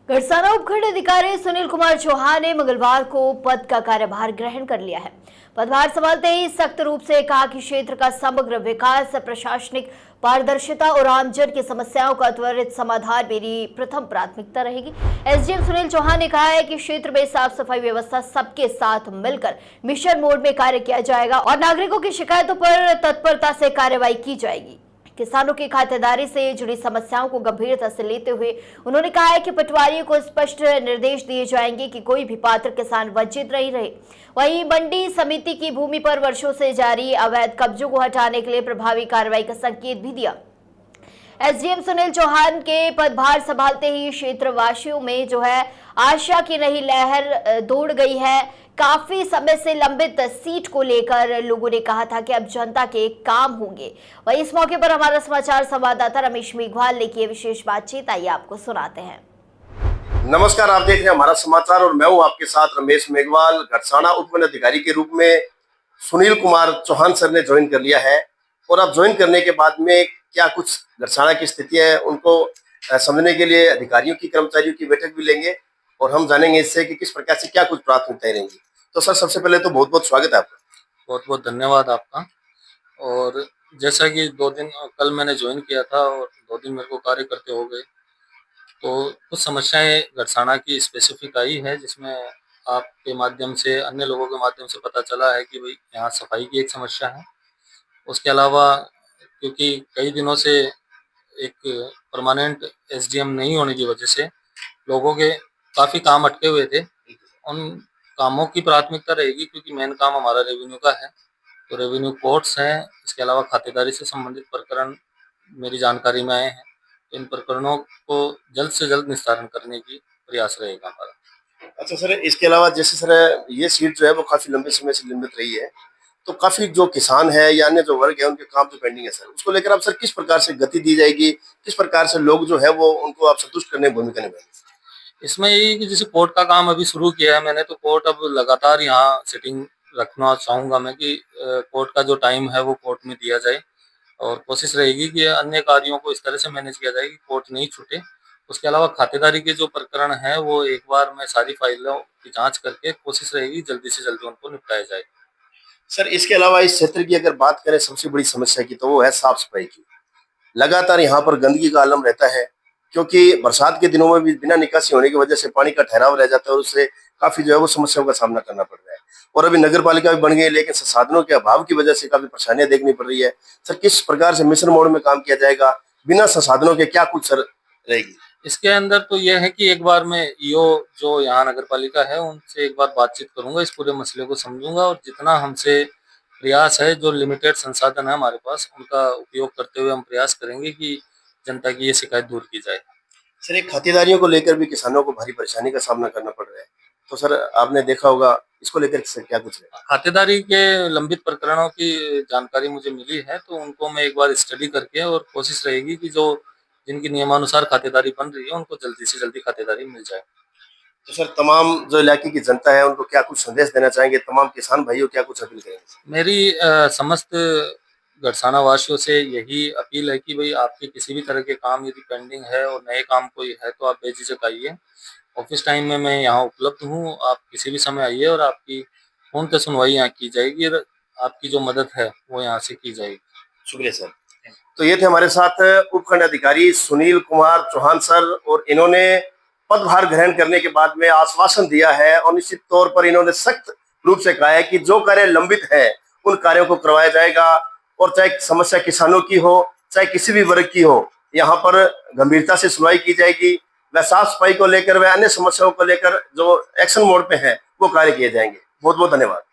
गढ़साना उपखंड अधिकारी सुनील कुमार चौहान ने मंगलवार को पद का कार्यभार ग्रहण कर लिया है। पदभार संभालते ही सख्त रूप से कहा कि क्षेत्र का समग्र विकास, प्रशासनिक पारदर्शिता और आमजन की समस्याओं का त्वरित समाधान मेरी प्रथम प्राथमिकता रहेगी। एसडीएम सुनील चौहान ने कहा है कि क्षेत्र में साफ सफाई व्यवस्था सबके साथ मिलकर मिशन मोड में कार्य किया जाएगा और नागरिकों की शिकायतों पर तत्परता से कार्रवाई की जाएगी। किसानों की खातेदारी से जुड़ी समस्याओं को गंभीरता से लेते हुए उन्होंने कहा है कि पटवारियों को स्पष्ट निर्देश दिए जाएंगे कि कोई भी पात्र किसान वंचित नहीं रहे। वहीं मंडी समिति की भूमि पर वर्षों से जारी अवैध कब्जों को हटाने के लिए प्रभावी कार्रवाई का संकेत भी दिया। एसडीएम सुनील चौहान के पदभार संभालते ही क्षेत्रवासियों में जो है आशा की नई लहर दौड़ गई है। काफी समय से लंबित सीट को लेकर लोगों ने कहा था कि अब जनता के काम होंगे। वहीं इस मौके पर हमारा समाचार संवाददाता रमेश मेघवाल ने की विशेष बातचीत, आइए आपको सुनाते हैं। नमस्कार, आप देख रहे हैं हमारा समाचार और मैं हूं आपके साथ रमेश मेघवाल। गढ़साना उपखंड अधिकारी के रूप में सुनील कुमार चौहान सर ने ज्वाइन कर लिया है और अब ज्वाइन करने के बाद में क्या कुछ गढ़साना की स्थिति है उनको समझने के लिए अधिकारियों की, कर्मचारियों की बैठक भी लेंगे और हम जानेंगे इससे कि किस प्रकार से क्या कुछ प्राथमिकताएं रहेंगी। तो सर, सबसे पहले तो बहुत बहुत स्वागत है आपका। बहुत बहुत धन्यवाद आपका। और जैसा कि 2 दिन कल मैंने ज्वाइन किया था और 2 दिन मेरे को कार्य करते हो गए, तो कुछ समस्याएं गढ़साना की स्पेसिफिक आई है, जिसमें आपके माध्यम से, अन्य लोगों के माध्यम से पता चला है कि भाई यहाँ सफाई की एक समस्या है। उसके अलावा क्योंकि कई दिनों से एक परमानेंट एसडीएम नहीं होने की वजह से लोगों के काफ़ी काम अटके हुए थे। उन कामों की प्राथमिकता रहेगी क्योंकि मेन काम हमारा रेवेन्यू का है, तो रेवेन्यू कोर्ट्स हैं। इसके अलावा खातेदारी से संबंधित प्रकरण मेरी जानकारी में आए हैं, तो इन प्रकरणों को जल्द से जल्द निस्तारण करने की प्रयास रहेगा हमारा। अच्छा सर, इसके अलावा जैसे सर ये सीट जो है वो काफी लंबे समय से लंबित रही है, तो काफी जो किसान है या अन्य जो वर्ग है उनके काम जो पेंडिंग है सर, उसको लेकर आप सर किस प्रकार से गति दी जाएगी, किस प्रकार से लोग जो है वो उनको आप संतुष्ट करने की भूमिका निभाएंगे? इसमें यही कि जैसे कोर्ट का काम अभी शुरू किया है मैंने, तो कोर्ट अब लगातार यहाँ सिटिंग रखना चाहूँगा मैं कि कोर्ट का जो टाइम है वो कोर्ट में दिया जाए और कोशिश रहेगी कि अन्य कार्यों को इस तरह से मैनेज किया जाए कि कोर्ट नहीं छूटे। उसके अलावा खातेदारी के जो प्रकरण है वो एक बार मैं सारी फाइलों की जांच करके कोशिश रहेगी जल्दी से जल्दी उनको निपटाया जाए। सर, इसके अलावा इस क्षेत्र की अगर बात करें सबसे बड़ी समस्या की, तो वो है साफ सफाई की। लगातार यहाँ पर गंदगी का आलम रहता है क्योंकि बरसात के दिनों में भी बिना निकासी होने की वजह से पानी का ठहराव रह जाता है और उससे काफी जो है वो समस्याओं का सामना करना पड़ रहा है। और अभी नगर पालिका भी बन गई है, लेकिन संसाधनों के अभाव की वजह से काफी परेशानियां देखनी पड़ रही है। सर, किस प्रकार से मिशन मोड में काम किया जाएगा, बिना संसाधनों के क्या कुछ सर रहेगी? इसके अंदर तो यह है कि एक बार मैं ईओ जो यहाँ नगर पालिका है उनसे एक बार बातचीत करूंगा, इस पूरे मसले को समझूंगा और जितना हमसे प्रयास है, जो लिमिटेड संसाधन है हमारे पास, उनका उपयोग करते हुए हम प्रयास करेंगे कि जनता की ये शिकायत दूर की जाए। सर, एक खातेदारियों को लेकर भी किसानों को भारी परेशानी का सामना करना पड़ रहा है, तो सर आपने देखा होगा, इसको लेकर सर क्या कुछ है? खातेदारी के लंबित प्रकरणों की जानकारी मुझे मिली है, तो उनको मैं एक बार स्टडी करके और कोशिश रहेगी कि जो जिनकी नियमानुसार खातेदारी बन रही है उनको जल्दी से जल्दी खातेदारी मिल जाए। तो सर, तमाम जो इलाके की जनता है उनको क्या कुछ संदेश देना चाहेंगे, तमाम किसान भाइयों क्या कुछ अपील करेंगे? मेरी समस्त गढ़साना वासियों से यही अपील है कि भाई आपके किसी भी तरह के काम यदि पेंडिंग है और नए काम कोई है तो आप बेझिझक आइए। ऑफिस टाइम में मैं यहाँ उपलब्ध हूँ, आप किसी भी समय आइए और आपकी फोन पे सुनवाई यहाँ की जाएगी और आपकी जो मदद है वो यहाँ से की जाएगी। शुक्रिया सर। तो ये थे हमारे साथ उपखंड अधिकारी सुनील कुमार चौहान सर, और इन्होंने पदभार ग्रहण करने के बाद में आश्वासन दिया है और निश्चित तौर पर इन्होंने सख्त रूप से कहा है कि जो कार्य लंबित है उन कार्यों को करवाया जाएगा और चाहे समस्या किसानों की हो चाहे किसी भी वर्ग की हो, यहाँ पर गंभीरता से सुनवाई की जाएगी। वह साफ सफाई को लेकर व अन्य समस्याओं को लेकर जो एक्शन मोड पे है वो कार्य किए जाएंगे। बहुत बहुत धन्यवाद।